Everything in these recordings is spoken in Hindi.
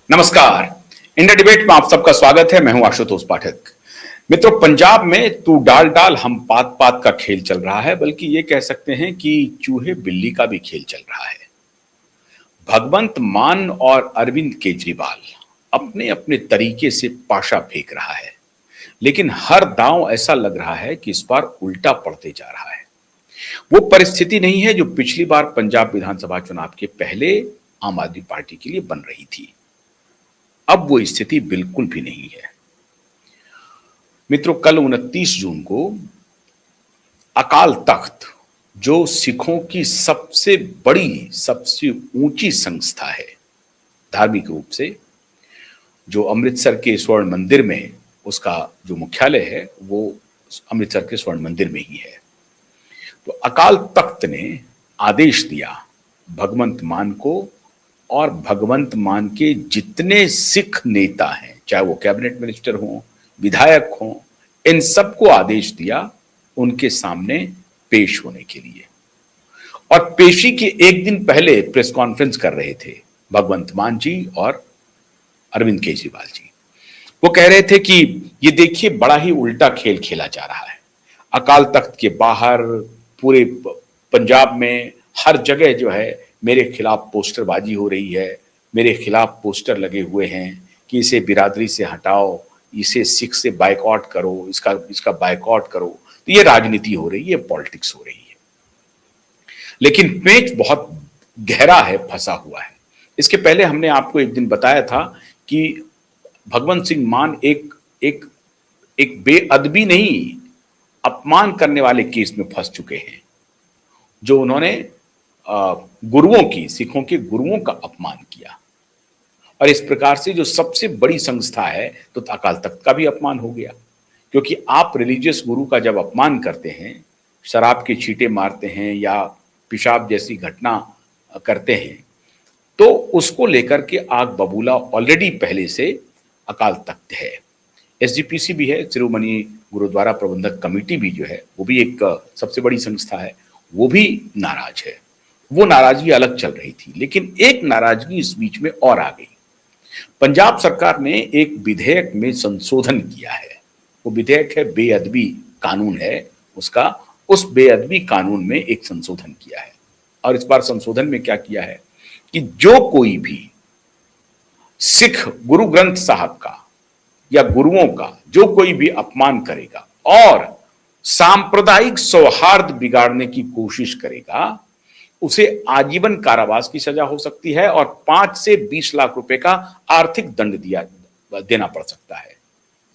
नमस्कार। इंडिया डिबेट में आप सबका स्वागत है। मैं हूं आशुतोष पाठक। मित्रों, पंजाब में तू डाल डाल हम पात पात का खेल चल रहा है, बल्कि ये कह सकते हैं कि चूहे बिल्ली का भी खेल चल रहा है। भगवंत मान और अरविंद केजरीवाल अपने अपने तरीके से पाशा फेंक रहा है, लेकिन हर दांव ऐसा लग रहा है कि इस बार उल्टा पड़ते जा रहा है। वो परिस्थिति नहीं है जो पिछली बार पंजाब विधानसभा चुनाव के पहले आम आदमी पार्टी के लिए बन रही थी। अब वो स्थिति बिल्कुल भी नहीं है। मित्रों, कल 29 जून को अकाल तख्त, जो सिखों की सबसे बड़ी, सबसे ऊंची संस्था है धार्मिक रूप से, जो अमृतसर के स्वर्ण मंदिर में उसका जो मुख्यालय है वो अमृतसर के स्वर्ण मंदिर में ही है। तो अकाल तख्त ने आदेश दिया भगवंत मान को और भगवंत मान के जितने सिख नेता हैं, चाहे वो कैबिनेट मिनिस्टर हों, विधायक हों, इन सबको आदेश दिया उनके सामने पेश होने के लिए। और पेशी के एक दिन पहले प्रेस कॉन्फ्रेंस कर रहे थे भगवंत मान जी और अरविंद केजरीवाल जी। वो कह रहे थे कि ये देखिए, बड़ा ही उल्टा खेल खेला जा रहा है। अकाल तख्त के बाहर पूरे पंजाब में हर जगह जो है मेरे खिलाफ पोस्टरबाजी हो रही है, मेरे खिलाफ पोस्टर लगे हुए हैं कि इसे बिरादरी से हटाओ, इसे सिख से बाइकआउट करो, इसका बाइकआउट करो। तो ये राजनीति हो रही है, पॉलिटिक्स हो रही है, लेकिन पेच बहुत गहरा है, फंसा हुआ है। इसके पहले हमने आपको एक दिन बताया था कि भगवंत सिंह मान एक बेअदबी नहीं, अपमान करने वाले केस में फंस चुके हैं, जो उन्होंने गुरुओं की, सिखों के गुरुओं का अपमान किया। और इस प्रकार से जो सबसे बड़ी संस्था है, तो अकाल तख्त का भी अपमान हो गया। क्योंकि आप रिलीजियस गुरु का जब अपमान करते हैं, शराब के छींटे मारते हैं या पेशाब जैसी घटना करते हैं, तो उसको लेकर के आग बबूला ऑलरेडी पहले से अकाल तख्त है। एसजीपीसी भी है, शिरोमणि गुरुद्वारा प्रबंधक कमेटी भी जो है वो भी एक सबसे बड़ी संस्था है, वो भी नाराज है। वो नाराजगी अलग चल रही थी, लेकिन एक नाराजगी इस बीच में और आ गई। पंजाब सरकार ने एक विधेयक में संशोधन किया है। वो विधेयक है, बेअदबी कानून है उसका। उस बेअदबी कानून में एक संशोधन किया है। और इस बार संशोधन में क्या किया है कि जो कोई भी सिख गुरु ग्रंथ साहब का या गुरुओं का जो कोई भी अपमान करेगा और सांप्रदायिक सौहार्द बिगाड़ने की कोशिश करेगा, उसे आजीवन कारावास की सजा हो सकती है और 5 से 20 लाख रुपए का आर्थिक दंड देना पड़ सकता है।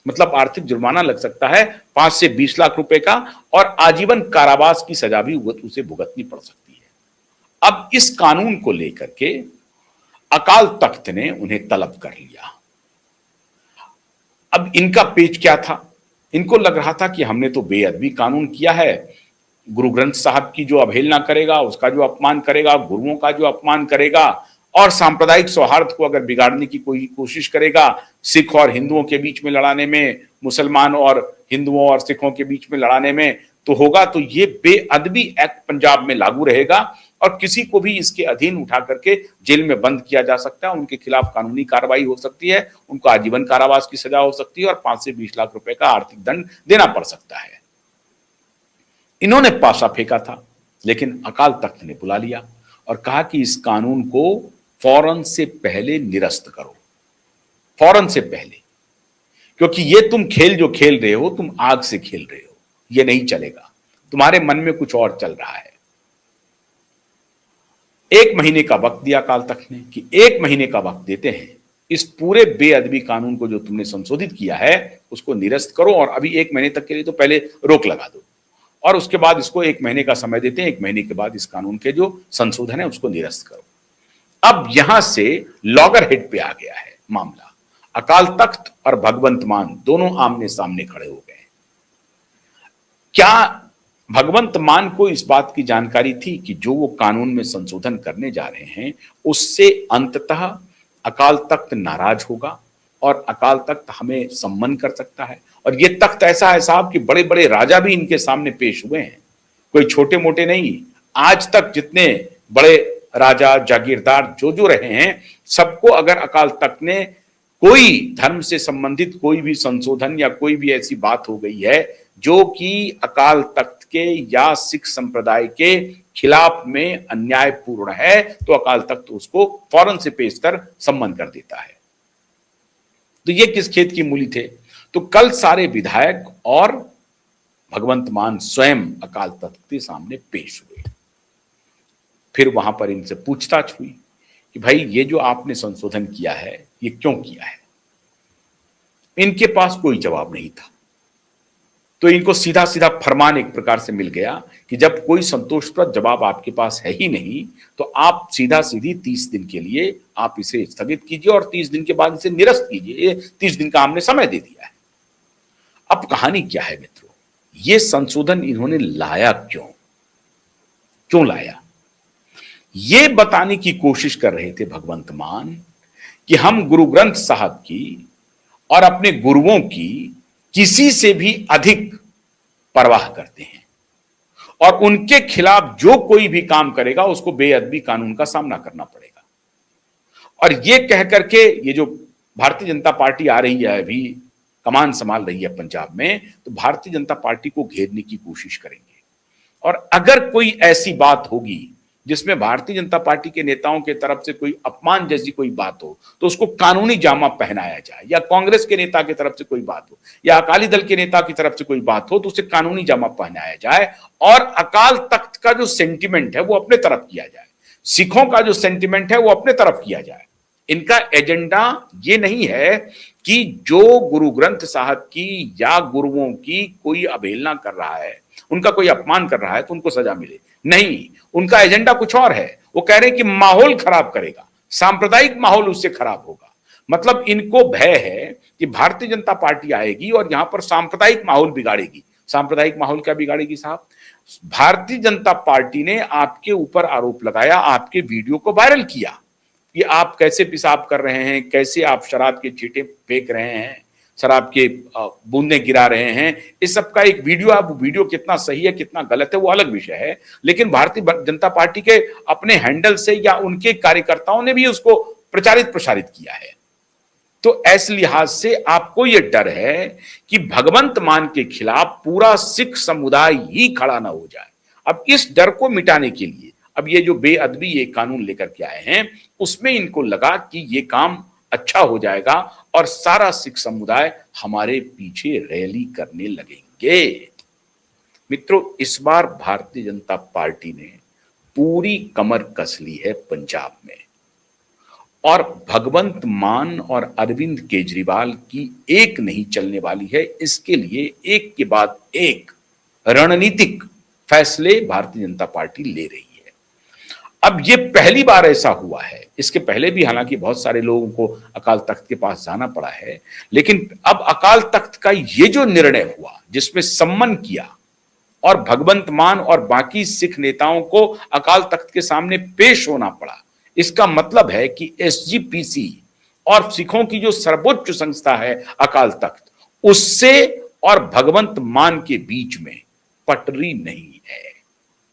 मतलब आर्थिक जुर्माना लग सकता है 5 से 20 लाख रुपए का, और आजीवन कारावास की सजा भी उसे भुगतनी पड़ सकती है। अब इस कानून को लेकर के अकाल तख्त ने उन्हें तलब कर लिया। अब इनका पेच क्या था? इनको लग रहा था कि हमने तो बेअदबी कानून किया है, गुरु ग्रंथ साहब की जो अवहेलना करेगा, उसका जो अपमान करेगा, गुरुओं का जो अपमान करेगा और सांप्रदायिक सौहार्द को अगर बिगाड़ने की कोई कोशिश करेगा, सिख और हिंदुओं के बीच में लड़ाने में, मुसलमान और हिंदुओं और सिखों के बीच में लड़ाने में तो होगा, तो ये बेअदबी एक्ट पंजाब में लागू रहेगा और किसी को भी इसके अधीन उठा करके जेल में बंद किया जा सकता है। उनके खिलाफ कानूनी कार्रवाई हो सकती है, उनको आजीवन कारावास की सजा हो सकती है और 5 से 20 लाख रुपए का आर्थिक दंड देना पड़ सकता है। इन्होंने पासा फेंका था, लेकिन अकाल तख्त ने बुला लिया और कहा कि इस कानून को फौरन से पहले निरस्त करो, फौरन से पहले, क्योंकि ये तुम खेल जो खेल रहे हो, तुम आग से खेल रहे हो, ये नहीं चलेगा, तुम्हारे मन में कुछ और चल रहा है। 1 महीने का वक्त दिया अकाल तख्त ने कि 1 महीने का वक्त देते हैं, इस पूरे बेअदबी कानून को जो तुमने संशोधित किया है उसको निरस्त करो और अभी 1 महीने तक के लिए तो पहले रोक लगा दो और उसके बाद इसको 1 महीने का समय देते हैं। 1 महीने के बाद इस कानून के जो संशोधन है उसको निरस्त करो। अब यहां से लॉगर हेड पे आ गया है मामला। अकाल तख्त और भगवंत मान दोनों आमने सामने खड़े हो गए। क्या भगवंत मान को इस बात की जानकारी थी कि जो वो कानून में संशोधन करने जा रहे हैं उससे अंततः अकाल तख्त नाराज होगा और अकाल तख्त हमें सम्मन कर सकता है? और ये तख्त ऐसा है साहब कि बड़े बड़े राजा भी इनके सामने पेश हुए हैं, कोई छोटे मोटे नहीं। आज तक जितने बड़े राजा जागीरदार जो रहे हैं, सबको अगर अकाल तख्त ने कोई धर्म से संबंधित कोई भी संशोधन या कोई भी ऐसी बात हो गई है जो कि अकाल तख्त के या सिख संप्रदाय के खिलाफ में अन्यायपूर्ण है, तो अकाल तख्त उसको फौरन से पेश कर सम्मन कर देता है। तो ये किस खेत की मूली थे? तो कल सारे विधायक और भगवंत मान स्वयं अकाल तख्त के सामने पेश हुए। फिर वहां पर इनसे पूछताछ हुई कि भाई ये जो आपने संशोधन किया है ये क्यों किया है? इनके पास कोई जवाब नहीं था। तो इनको सीधा सीधा फरमान एक प्रकार से मिल गया कि जब कोई संतोषप्रद जवाब आपके पास है ही नहीं, तो आप सीधा सीधी 30 दिन के लिए आप इसे स्थगित कीजिए और 30 दिन के बाद इसे निरस्त कीजिए। 30 दिन का हमने समय दे दिया है। अब कहानी क्या है मित्रों? ये संशोधन इन्होंने लाया क्यों लाया? ये बताने की कोशिश कर रहे थे भगवंत मान कि हम गुरु ग्रंथ साहब की और अपने गुरुओं की किसी से भी अधिक परवाह करते हैं और उनके खिलाफ जो कोई भी काम करेगा उसको बेअदबी कानून का सामना करना पड़ेगा। और ये कह करके ये जो भारतीय जनता पार्टी आ रही है, अभी कमान संभाल रही है पंजाब में, तो भारतीय जनता पार्टी को घेरने की कोशिश करेंगे। और अगर कोई ऐसी बात होगी जिसमें भारतीय जनता पार्टी के नेताओं के तरफ से कोई अपमान जैसी कोई बात हो, तो उसको कानूनी जामा पहनाया जाए, या कांग्रेस के नेता की तरफ से कोई बात हो या अकाली दल के नेता की तरफ से कोई बात हो, तो उसे कानूनी जामा पहनाया जाए और अकाल तख्त का जो सेंटिमेंट है वो अपने तरफ किया जाए, सिखों का जो सेंटिमेंट है वो अपने तरफ किया जाए। इनका एजेंडा ये नहीं है कि जो गुरु ग्रंथ साहब की या गुरुओं की कोई अवहेलना कर रहा है, उनका कोई अपमान कर रहा है तो उनको सजा मिले। नहीं, उनका एजेंडा कुछ और है। वो कह रहे हैं कि माहौल खराब करेगा, सांप्रदायिक माहौल उससे खराब होगा। मतलब इनको भय है कि भारतीय जनता पार्टी आएगी और यहां पर सांप्रदायिक माहौल बिगाड़ेगी। सांप्रदायिक माहौल क्या बिगाड़ेगी साहब? भारतीय जनता पार्टी ने आपके ऊपर आरोप लगाया, आपके वीडियो को वायरल किया कि आप कैसे पेशाब कर रहे हैं, कैसे आप शराब के छींटे फेंक रहे हैं, शराब के बूंदें गिरा रहे हैं। इस सब का एक वीडियो, अब वीडियो कितना सही है कितना गलत है वो अलग विषय है, लेकिन भारतीय जनता पार्टी के अपने हैंडल से या उनके कार्यकर्ताओं ने भी उसको प्रचारित प्रसारित किया है। तो ऐसे लिहाज से आपको ये डर है कि भगवंत मान के खिलाफ पूरा सिख समुदाय ही खड़ा ना हो जाए। अब इस डर को मिटाने के लिए अब ये जो बेअदबी ये कानून लेकर के आए हैं, उसमें इनको लगा कि ये काम अच्छा हो जाएगा और सारा सिख समुदाय हमारे पीछे रैली करने लगेंगे। मित्रों, इस बार भारतीय जनता पार्टी ने पूरी कमर कस ली है पंजाब में और भगवंत मान और अरविंद केजरीवाल की एक नहीं चलने वाली है। इसके लिए एक के बाद एक रणनीतिक फैसले भारतीय जनता पार्टी ले रही है। अब ये पहली बार ऐसा हुआ है, इसके पहले भी हालांकि बहुत सारे लोगों को अकाल तख्त के पास जाना पड़ा है, लेकिन अब अकाल तख्त का ये जो निर्णय हुआ जिसमें सम्मन किया और भगवंत मान और बाकी सिख नेताओं को अकाल तख्त के सामने पेश होना पड़ा, इसका मतलब है कि एसजीपीसी और सिखों की जो सर्वोच्च संस्था है अकाल तख्त, उससे और भगवंत मान के बीच में पटरी नहीं